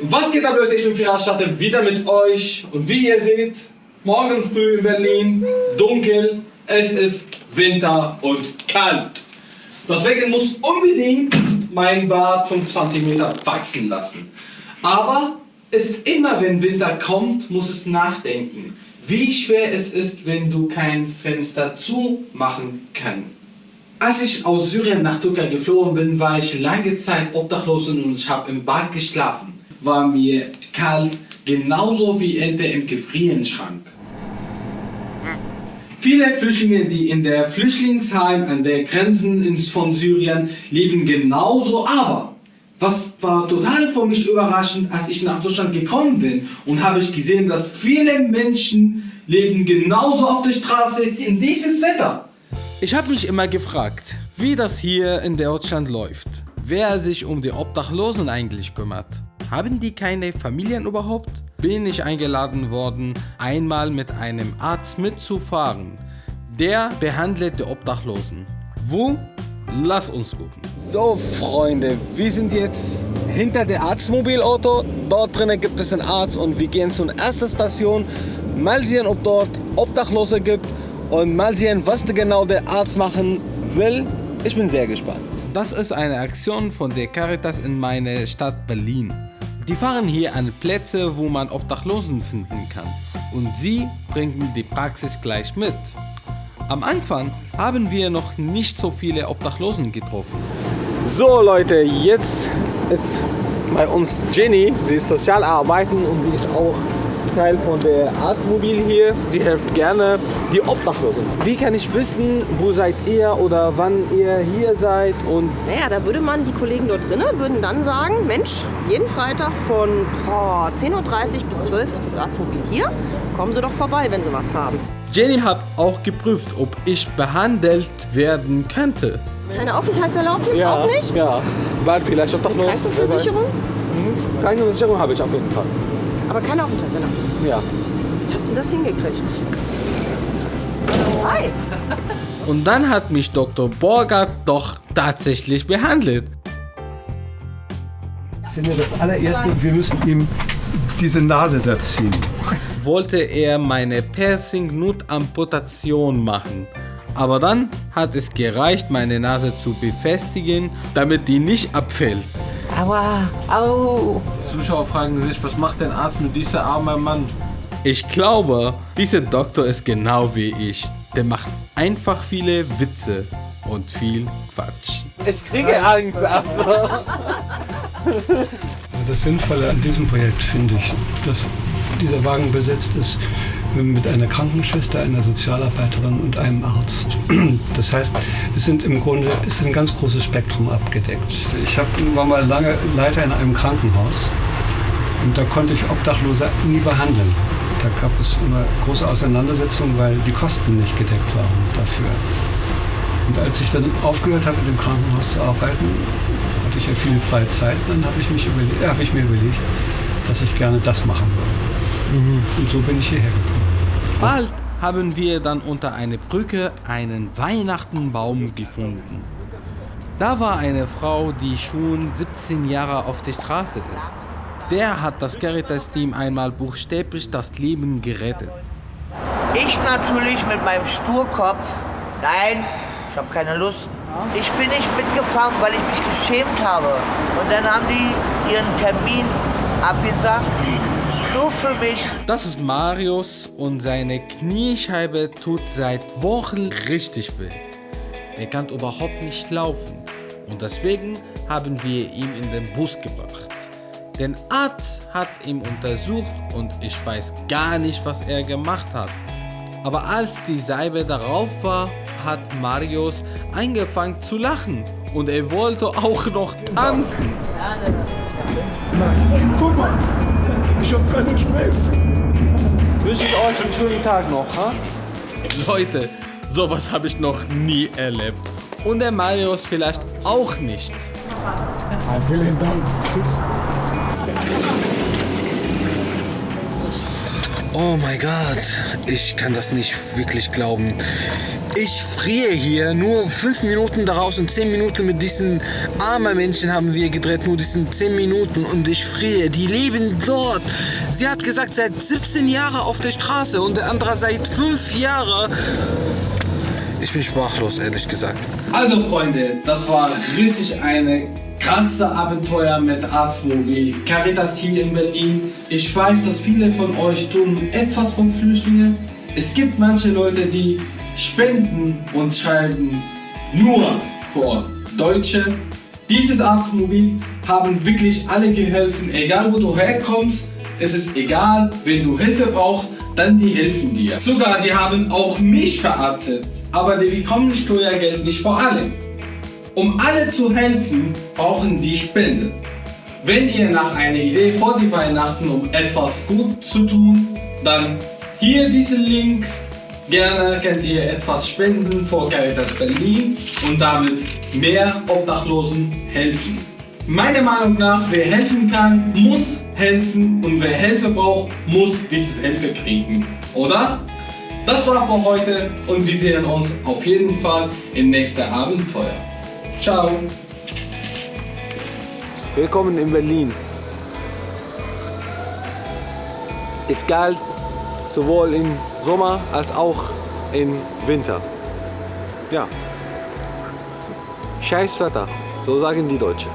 Was geht ab, Leute? Ich bin Firas, starte wieder mit euch. Und wie ihr seht, morgen früh in Berlin, dunkel, es ist Winter und kalt. Deswegen muss unbedingt mein Bart 5 cm wachsen lassen. Aber ist immer, wenn Winter kommt, muss es nachdenken, wie schwer es ist, wenn du kein Fenster zumachen kannst. Als ich aus Syrien nach Türkei geflohen bin, war ich lange Zeit obdachlos und ich habe im Bad geschlafen. War mir kalt, genauso wie Ente im Gefrierschrank. Viele Flüchtlinge, die in der Flüchtlingsheim an der Grenzen von Syrien leben, genauso. Aber was war total für mich überraschend, als ich nach Deutschland gekommen bin und habe ich gesehen, dass viele Menschen leben genauso auf der Straße in dieses Wetter. Ich habe mich immer gefragt, wie das hier in Deutschland läuft. Wer sich um die Obdachlosen eigentlich kümmert. Haben die keine Familien überhaupt? Bin ich eingeladen worden, einmal mit einem Arzt mitzufahren. Der behandelt die Obdachlosen. Wo? Lass uns gucken. So Freunde, wir sind jetzt hinter der Arztmobilauto. Dort drinnen gibt es einen Arzt und wir gehen zur ersten Station. Mal sehen, ob dort Obdachlose gibt und mal sehen, was genau der Arzt machen will. Ich bin sehr gespannt. Das ist eine Aktion von der Caritas in meiner Stadt Berlin. Die fahren hier an Plätze, wo man Obdachlosen finden kann. Und sie bringen die Praxis gleich mit. Am Anfang haben wir noch nicht so viele Obdachlosen getroffen. So Leute, jetzt ist bei uns Jenny. Sie ist Sozialarbeiterin und sie ist auch Teil von der Arztmobil hier. Sie hilft gerne die Obdachlosen. Wie kann ich wissen, wo seid ihr oder wann ihr hier seid? Und naja, da würde man, die Kollegen dort drinnen würden dann sagen, Mensch, jeden Freitag von 10:30 Uhr bis 12 Uhr ist das Arztmobil hier. Kommen Sie doch vorbei, wenn Sie was haben. Jenny hat auch geprüft, ob ich behandelt werden könnte. Keine Aufenthaltserlaubnis? Auch nicht? Ja, bald vielleicht Obdachlos. Krankenversicherung? Krankenversicherung habe ich auf jeden Fall. Aber keine Aufenthaltserlaubnis? Ja. Wie hast du denn das hingekriegt? Hi! Und dann hat mich Dr. Borgert doch tatsächlich behandelt. Ich finde das allererste, wir müssen ihm diese Nadel da ziehen. Wollte er meine Piercing-Notamputation machen. Aber dann hat es gereicht, meine Nase zu befestigen, damit die nicht abfällt. Aua, au. Zuschauer fragen sich, was macht der Arzt mit dieser armen Mann? Ich glaube, dieser Doktor ist genau wie ich. Der macht einfach viele Witze und viel Quatsch. Ich kriege Angst. Also. Das Sinnvolle an diesem Projekt finde ich, dass dieser Wagen besetzt ist mit einer Krankenschwester, einer Sozialarbeiterin und einem Arzt. Das heißt, es sind im Grunde ein ganz großes Spektrum abgedeckt. Ich war mal lange Leiter in einem Krankenhaus und da konnte ich Obdachlose nie behandeln. Da gab es immer große Auseinandersetzungen, weil die Kosten nicht gedeckt waren dafür. Und als ich dann aufgehört habe, in dem Krankenhaus zu arbeiten, hatte ich ja viel freie Zeit. Dann habe ich mir überlegt, dass ich gerne das machen würde. Und so bin ich hierher gekommen. Bald haben wir dann unter einer Brücke einen Weihnachtenbaum gefunden. Da war eine Frau, die schon 17 Jahre auf der Straße ist. Der hat das Caritas-Team einmal buchstäblich das Leben gerettet. Ich natürlich mit meinem Sturkopf. Nein, ich habe keine Lust. Ich bin nicht mitgefahren, weil ich mich geschämt habe. Und dann haben die ihren Termin abgesagt. Nur für mich. Das ist Marius und seine Kniescheibe tut seit Wochen richtig weh. Er kann überhaupt nicht laufen und deswegen haben wir ihn in den Bus gebracht. Der Arzt hat ihn untersucht und ich weiß gar nicht, was er gemacht hat. Aber als die Salbe darauf war, hat Marius angefangen zu lachen und er wollte auch noch tanzen. Nein, guck mal, ich habe keine Schmerzen. Wünsche ich euch einen schönen Tag noch. Ha? Leute, sowas habe ich noch nie erlebt. Und der Marius vielleicht auch nicht. Vielen Dank. Tschüss. Oh mein Gott, ich kann das nicht wirklich glauben. Ich friere hier, nur 5 Minuten daraus und 10 Minuten mit diesen armen Menschen haben wir gedreht, nur diesen 10 Minuten und ich friere. Die leben dort. Sie hat gesagt, seit 17 Jahren auf der Straße und der andere seit 5 Jahren. Ich bin sprachlos, ehrlich gesagt. Also Freunde, das war richtig eine krasse Abenteuer mit Arztmobil Caritas hier in Berlin. Ich weiß, dass viele von euch tun etwas von Flüchtlingen. Es gibt manche Leute, die spenden und schreiben nur vor Ort. Deutsche. Dieses Arztmobil haben wirklich alle geholfen, egal wo du herkommst. Es ist egal, wenn du Hilfe brauchst, dann die helfen dir. Sogar die haben auch mich verarztet, aber die bekommen Steuergeld nicht vor allem. Um alle zu helfen, brauchen die Spende. Wenn ihr nach einer Idee vor die Weihnachten, um etwas gut zu tun, dann hier diese Links. Gerne könnt ihr etwas spenden für Caritas Berlin und damit mehr Obdachlosen helfen. Meiner Meinung nach, wer helfen kann, muss helfen und wer Hilfe braucht, muss diese Hilfe kriegen. Oder? Das war für heute und wir sehen uns auf jeden Fall im nächsten Abenteuer. Ciao! Willkommen in Berlin. Es galt sowohl im Sommer als auch im Winter. Ja. Scheiß Wetter, so sagen die Deutschen.